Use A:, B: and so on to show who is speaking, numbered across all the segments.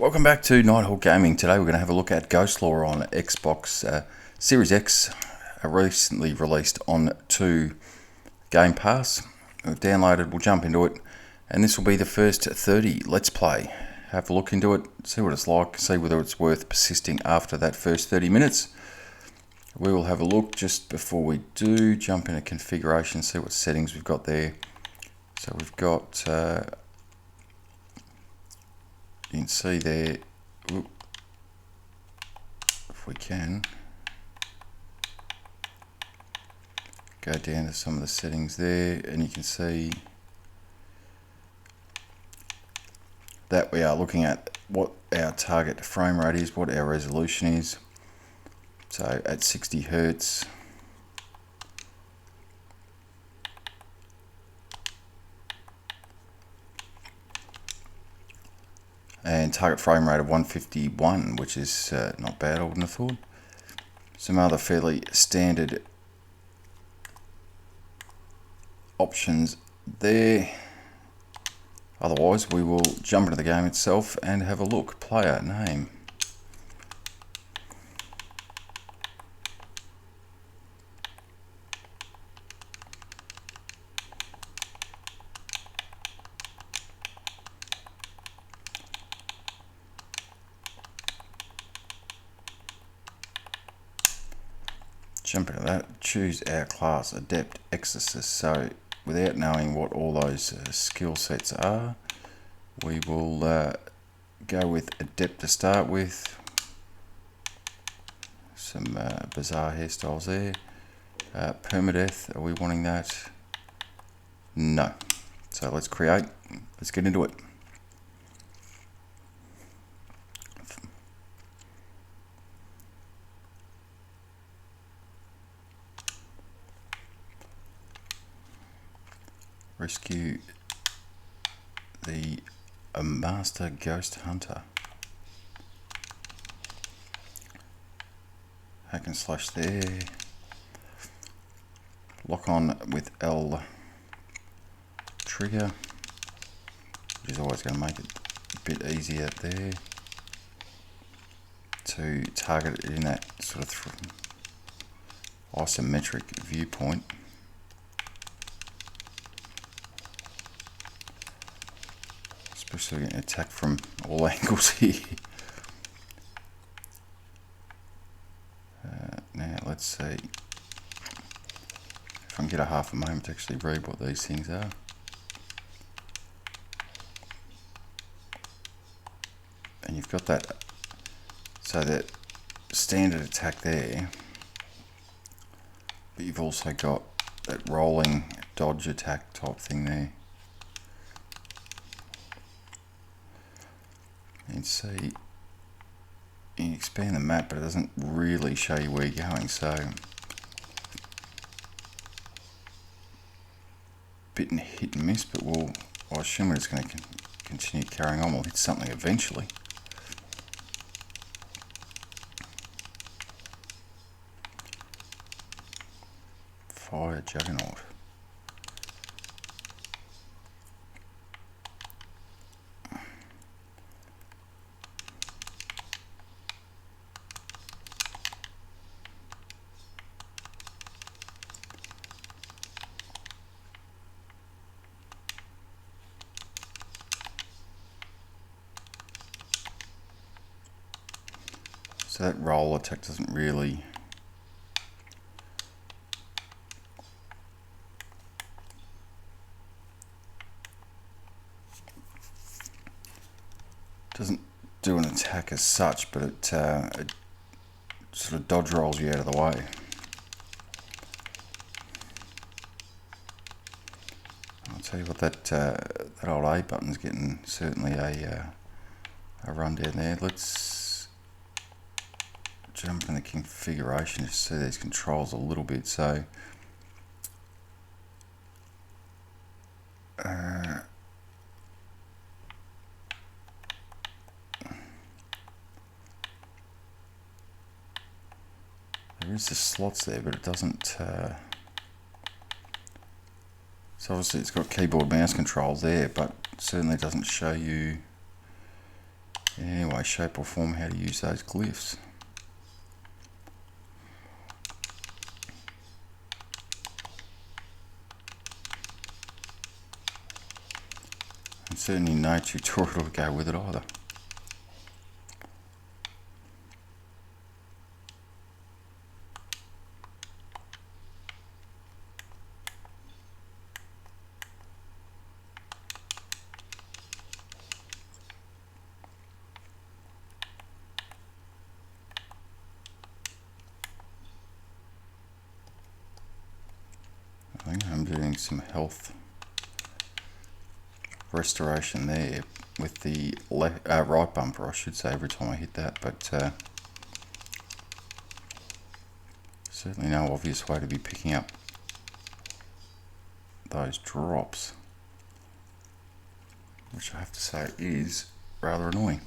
A: Welcome back to Nighthawk Gaming. Today we're going to have a look at Ghost Lore on Xbox Series X, recently released onto Game Pass. We've downloaded, we'll jump into it, and this will be the first 30 Let's Play. Have a look into it, see what it's like, see whether it's worth persisting after that first 30 minutes. We will have a look just before we do, jump into configuration, see what settings we've got there. So we've got... you can see there, if we can, go down to some of the settings there, and you can see that we are looking at what our target frame rate is, what our resolution is. So at 60 Hertz. And target frame rate of 151, which is not bad, I wouldn't have thought. Some other fairly standard options there. Otherwise, we will jump into the game itself and have a look. Player name. Jump into that, choose our class, Adept Exorcist. So without knowing what all those skill sets are, we will go with Adept to start with. Some bizarre hairstyles there. Permadeath, are we wanting that? No. So let's create, let's get into it. Rescue the Master Ghost Hunter. Hack and slash there. Lock on with L trigger, which is always going to make it a bit easier there to target it in that sort of isometric viewpoint. Especially getting attacked from all angles here. Now let's see if I can get a half a moment to actually read what these things are. And you've got that, so that standard attack there, but you've also got that rolling dodge attack type thing there. And see, you can expand the map, but it doesn't really show you where you're going, so bit hit and miss, but I assume we're just going to continue carrying on. We'll hit something eventually. Fire Juggernaut. So that roll attack doesn't really do an attack as such, but it sort of dodge rolls you out of the way. I'll tell you what, that old A button's getting certainly a run down there. Let's jump in the configuration to see these controls a little bit. So there is the slots there, but it doesn't so obviously it's got keyboard mouse controls there, but certainly doesn't show you. Anyway, way, shape or form how to use those glyphs. And certainly no tutorial to go with it either. I think I'm doing some health restoration there with the right bumper, I should say, every time I hit that, but certainly no obvious way to be picking up those drops, which I have to say is rather annoying.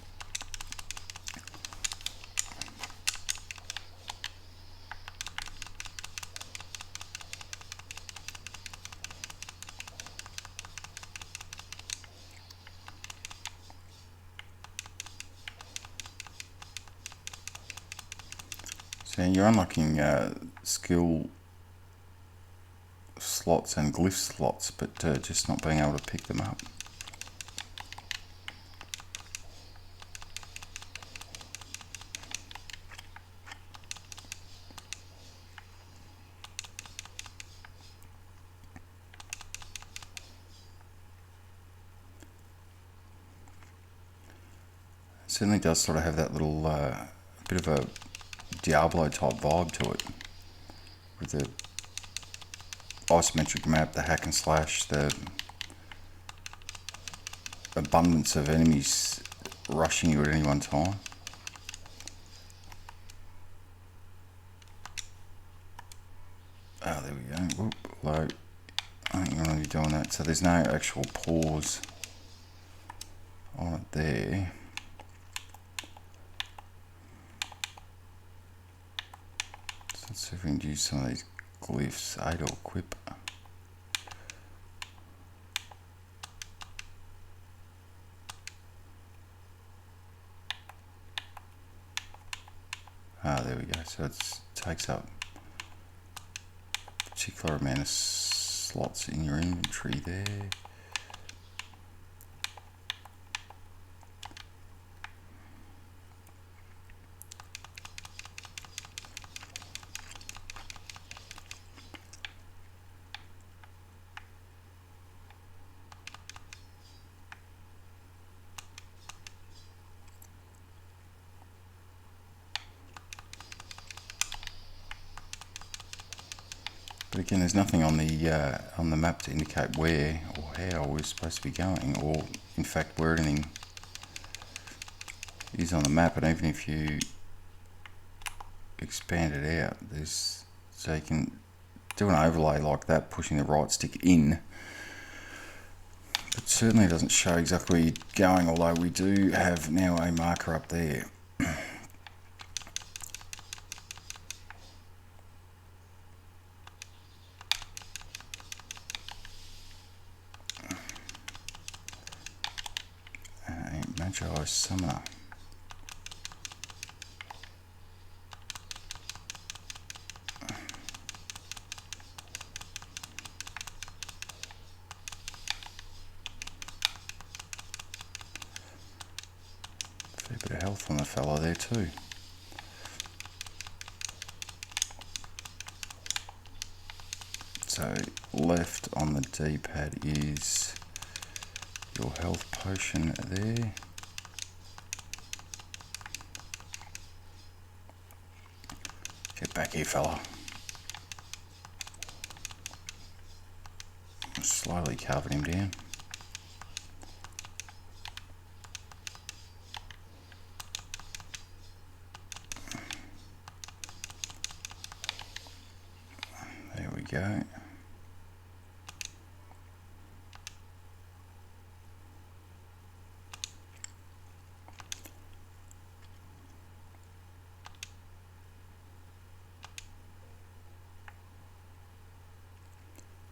A: So you're unlocking skill slots and glyph slots, but just not being able to pick them up. It certainly does sort of have that little bit of a Diablo type vibe to it, with the isometric map, the hack and slash, the abundance of enemies rushing you at any one time. Oh, there we go. Whoop, low. I think I'm going to be doing that. So there's no actual pause on it there. So let's see if we can use some of these glyphs. Aid or equip. Ah, there we go. So it takes up a particular amount of slots in your inventory there. But again, there's nothing on the map to indicate where or how we're supposed to be going, or in fact where anything is on the map. And even if you expand it out, so you can do an overlay like that, pushing the right stick in. But certainly doesn't show exactly where you're going, although we do have now a marker up there. Magi Summoner. Fair bit of health on the fellow there too. So left on the D-pad is your health potion there. Get back here, fella. Slowly carving him down. There we go.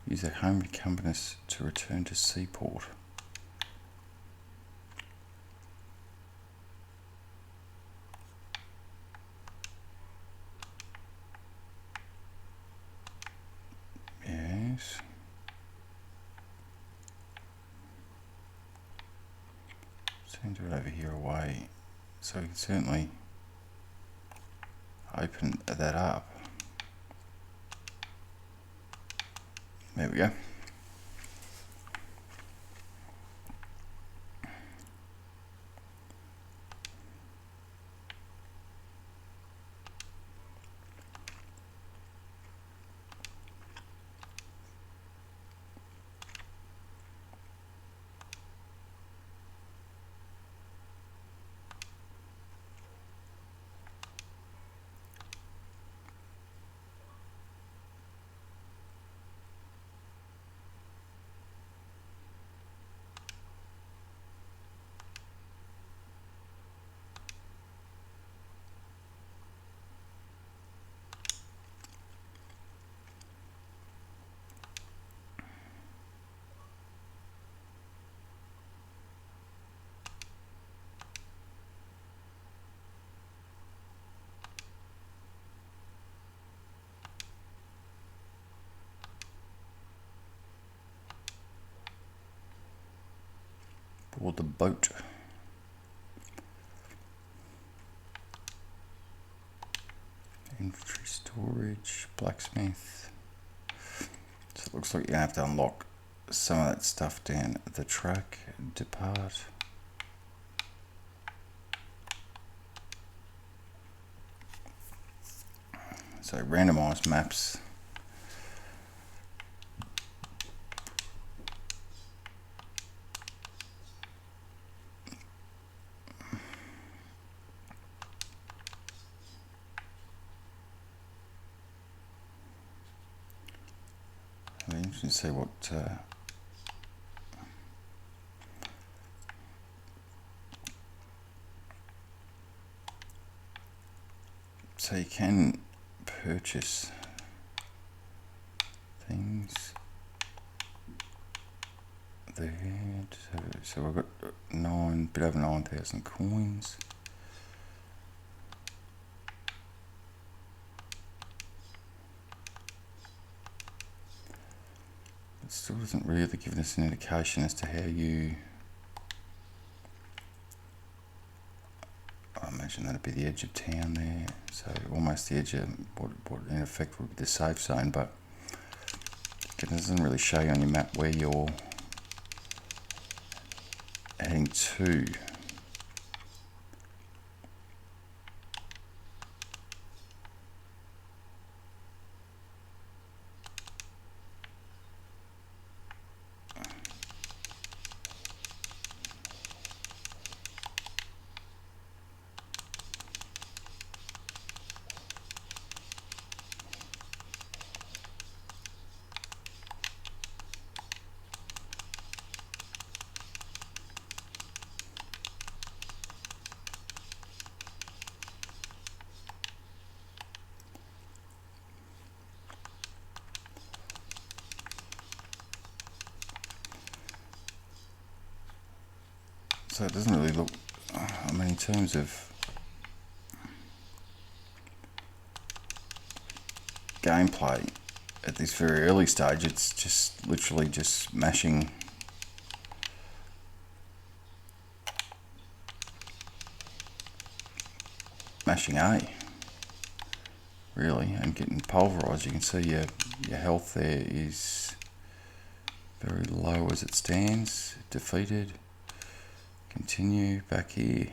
A: Use a home compass to return to Seaport. Turn it over here away, so we can certainly open that up. There we go. Board the boat. Inventory storage, blacksmith. So it looks like you have to unlock some of that stuff down the track. Depart. So randomized maps. It'll be interesting to see what so you can purchase things there. So we've got bit over 9,000 coins. It still doesn't really give us an indication as to how you. I imagine that'd be the edge of town there, so almost the edge of what in effect would be the safe zone, but it doesn't really show you on your map where you're heading to. So it doesn't really look, I mean, in terms of gameplay at this very early stage, it's just literally just mashing A, really, and getting pulverized. You can see your health there is very low as it stands. Defeated. Continue back here.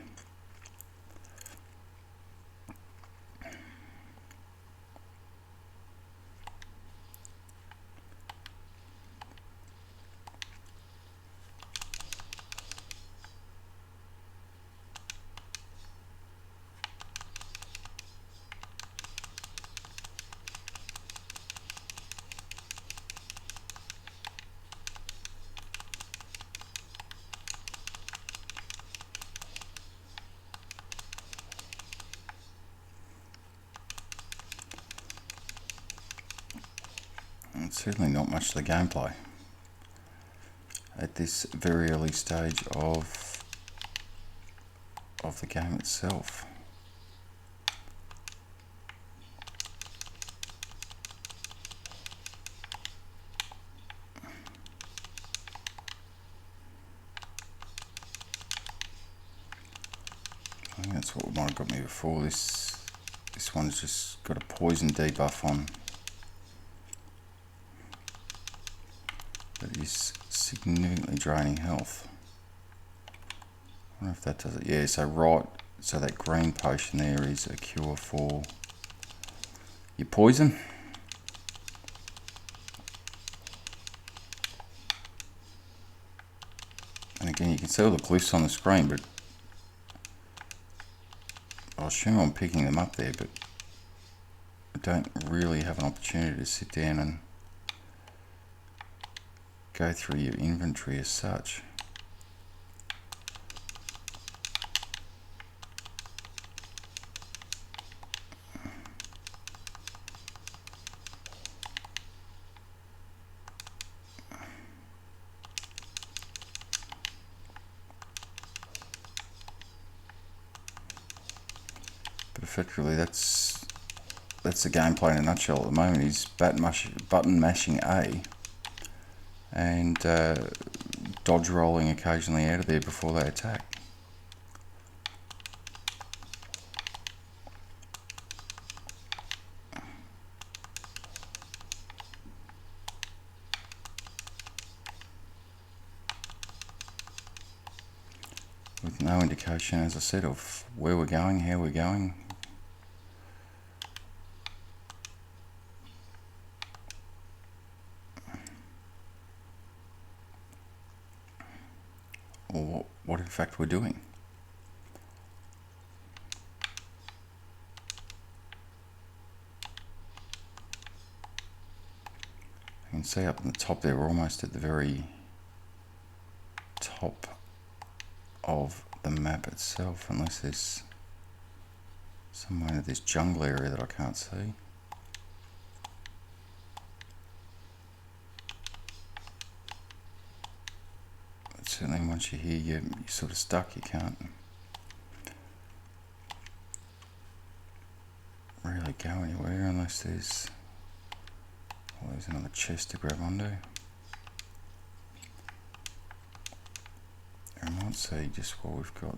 A: It's certainly not much to the gameplay at this very early stage of the game itself. I think that's what might have got me before. This one's just got a poison debuff on. That is significantly draining health. I wonder if that does it. Yeah, so that green potion there is a cure for your poison. And again, you can see all the glyphs on the screen, but I assume I'm picking them up there, but I don't really have an opportunity to sit down and go through your inventory as such. But effectively, that's the gameplay in a nutshell at the moment. Is button mashing A and dodge rolling occasionally out of there before they attack. With no indication, as I said, of where we're going, how we're going. Or what in fact we're doing. You can see up in the top there, we're almost at the very top of the map itself, unless there's somewhere in this jungle area that I can't see. But certainly once you're here, you're sort of stuck, you can't really go anywhere unless there's always another chest to grab onto. I might see just what we've got.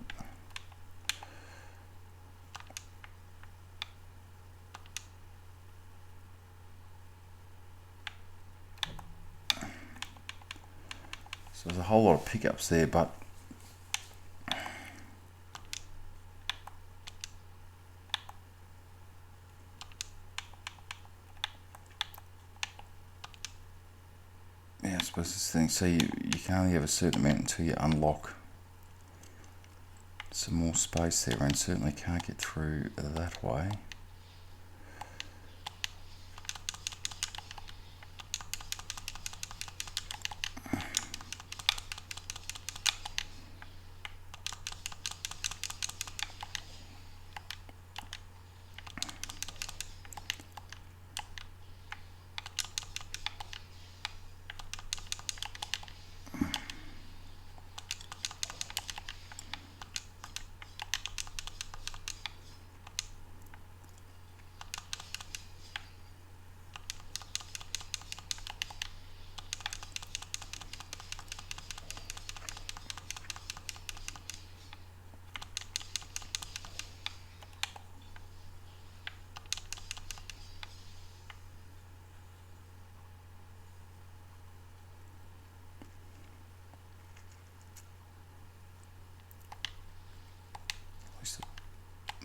A: So there's a whole lot of pickups there, but yeah, I suppose this thing, so you can only have a certain amount until you unlock some more space there, and certainly can't get through that way.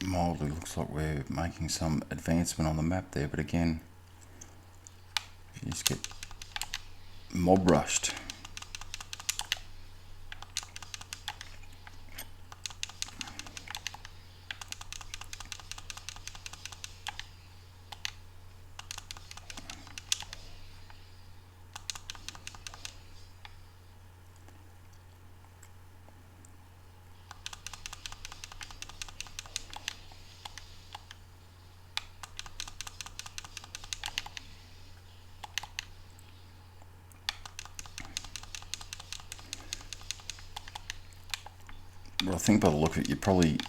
A: Mildly looks like we're making some advancement on the map there, but again, you just get mob rushed. But I think by the look of it, you probably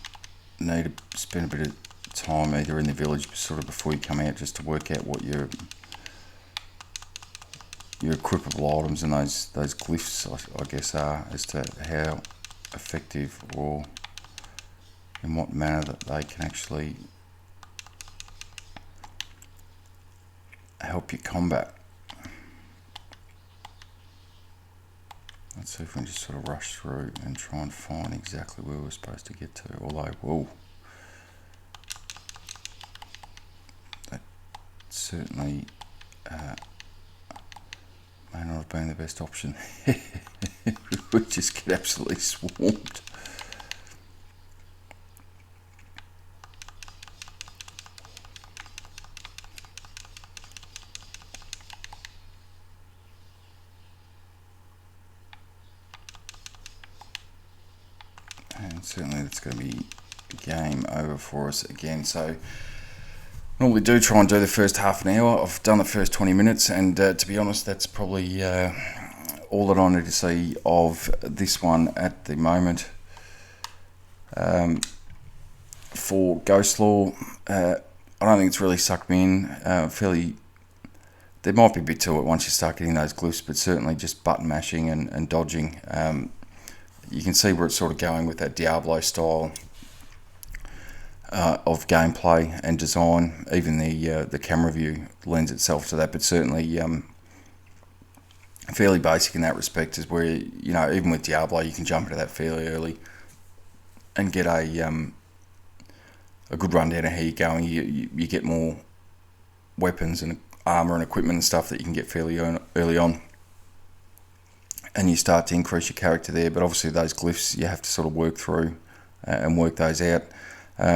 A: need to spend a bit of time either in the village sort of before you come out, just to work out what your equipable items and those glyphs I guess are, as to how effective or in what manner that they can actually help you combat. Let's see if we can just sort of rush through and try and find exactly where we're supposed to get to. Although, whoa, that certainly may not have been the best option. We just get absolutely swarmed. And certainly that's going to be game over for us again. So normally do try and do the first half an hour. I've done the first 20 minutes, and to be honest, that's probably all that I need to see of this one at the moment. For Ghost Lore, I don't think it's really sucked me in. There might be a bit to it once you start getting those glyphs, but certainly just button mashing and dodging. You can see where it's sort of going with that Diablo style of gameplay and design. Even the camera view lends itself to that, but certainly fairly basic in that respect. Is where, you know, even with Diablo, you can jump into that fairly early and get a good rundown of how you're going. You get more weapons and armor and equipment and stuff that you can get fairly early on, and you start to increase your character there. But obviously those glyphs you have to sort of work through and work those out.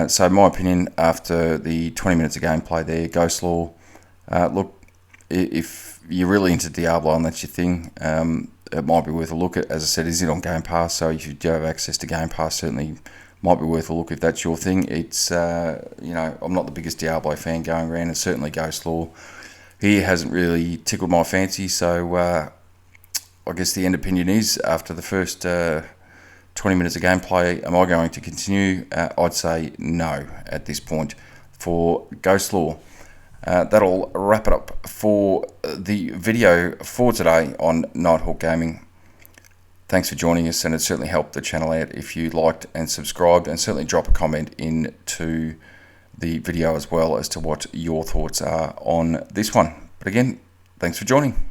A: So in my opinion, after the 20 minutes of gameplay there, Ghost Lore, look, if you're really into Diablo and that's your thing, it might be worth a look at. As I said, is it on Game Pass? So if you do have access to Game Pass, certainly might be worth a look if that's your thing. It's, you know, I'm not the biggest Diablo fan going around, and certainly Ghost Lore here hasn't really tickled my fancy. So I guess the end opinion is, after the first 20 minutes of gameplay, am I going to continue? I'd say no at this point for Ghost Lore. That'll wrap it up for the video for today on Nighthawk Gaming. Thanks for joining us, and it certainly helped the channel out if you liked and subscribed, and certainly drop a comment into the video as well as to what your thoughts are on this one. But again, thanks for joining.